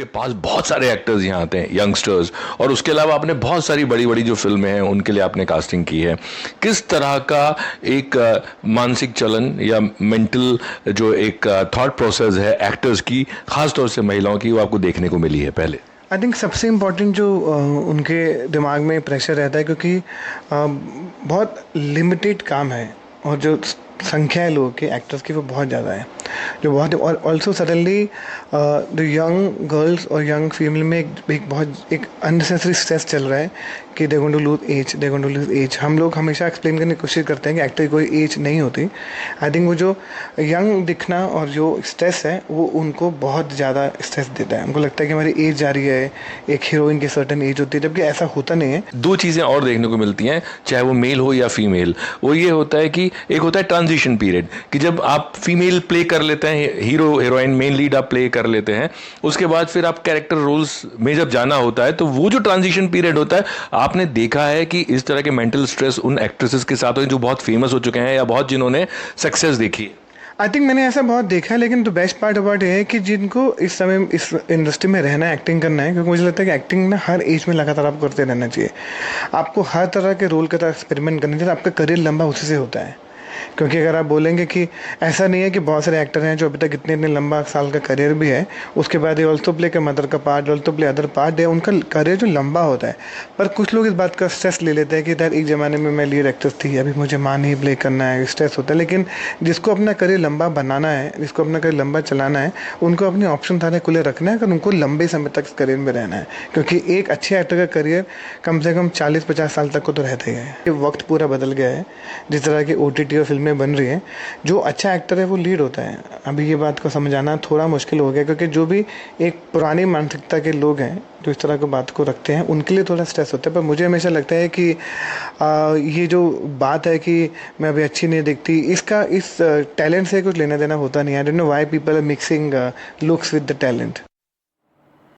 आपके पास बहुत सारे एक्टर्स यहाँ आते हैं, यंगस्टर्स, और उसके अलावा आपने बहुत सारी बड़ी बड़ी जो फिल्में हैं उनके लिए आपने कास्टिंग की है। किस तरह का एक मानसिक चलन या मेंटल जो एक थॉट प्रोसेस है एक्टर्स की, खास तौर से महिलाओं की, वो आपको देखने को मिली है पहले? आई थिंक सबसे इम्पोर्टेंट जो उनके दिमाग में प्रेशर रहता है, क्योंकि बहुत लिमिटेड काम है और जो संख्या है लोगों के एक्टर्स की वो बहुत ज़्यादा है, जो बहुत, और also suddenly the young girls और यंग फीमेल में एक बहुत एक अननेसेसरी स्ट्रेस चल रहा है कि they going to lose age. हम लोग हमेशा एक्सप्लेन करने की कोशिश करते हैं कि एक्टर की कोई एज नहीं होती। आई थिंक वो जो यंग दिखना और जो स्ट्रेस है वो उनको बहुत ज़्यादा स्ट्रेस देता है। हमको लगता है कि हमारी एज जा रही है, एक हीरोइन की सर्टन एज होती है, जबकि ऐसा होता नहीं है। दो चीज़ें और देखने को मिलती हैं, चाहे वो मेल हो या फीमेल, वो ये होता है कि एक होता है ट्रांजिशन पीरियड, कि जब आप फीमेल प्ले कर लेते हैं, हीरो हीरोइन मेन लीड आप प्ले कर लेते हैं, उसके बाद फिर आप कैरेक्टर रोल्स में जब जाना होता है तो वो जो ट्रांजिशन पीरियड होता है, आपने देखा है कि इस तरह के मेंटल स्ट्रेस उन एक्ट्रेसेस के साथ हो जो बहुत फेमस हो चुके हैं या बहुत जिन्होंने सक्सेस देखी है? आई थिंक मैंने ऐसा बहुत देखा है, लेकिन तो बेस्ट पार्ट अबाउट ये है कि जिनको इस समय इस इंडस्ट्री में रहना है, एक्टिंग करना है, क्योंकि मुझे लगता है कि एक्टिंग ना हर एज में लगातार आपको करते रहना चाहिए। आपको हर तरह के रोल के साथ एक्सपेरिमेंट करना चाहिए, आपका करियर लंबा उसी से होता है। क्योंकि अगर आप बोलेंगे कि ऐसा नहीं है कि बहुत सारे एक्टर हैं जो अभी तक इतने इतने लंबा साल का करियर भी है, उसके बाद ये ऑल्सो प्ले का मदर का part, also play other part है, उनका करियर जो लंबा होता है। पर कुछ लोग इस बात का स्ट्रेस ले लेते हैं कि यार एक ज़माने में मैं लीड एक्ट्रेस थी, अभी मुझे माँ नहीं प्ले करना है, स्ट्रेस होता है। लेकिन जिसको अपना करियर लंबा बनाना है, जिसको अपना करियर लंबा चलाना है, उनको अपने ऑप्शन सारे खुले रखना है, अगर उनको लंबे समय तक इस करियर में रहना है। क्योंकि एक अच्छे एक्टर का करियर कम से कम 40-50 साल तक को तो रहता ही है। ये वक्त पूरा बदल गया है, जिस तरह की OTT और फिल्में बन रही हैं, जो अच्छा एक्टर है वो लीड होता है। अभी ये बात को समझाना थोड़ा मुश्किल हो गया, क्योंकि जो भी एक पुरानी मानसिकता के लोग हैं जो इस तरह की बात को रखते हैं, उनके लिए थोड़ा स्ट्रेस होता है। पर मुझे हमेशा लगता है कि ये जो बात है कि मैं अभी अच्छी नहीं दिखती, इसका इस टैलेंट से कुछ लेना देना होता नहीं है। I don't know why people are mixing looks with the talent.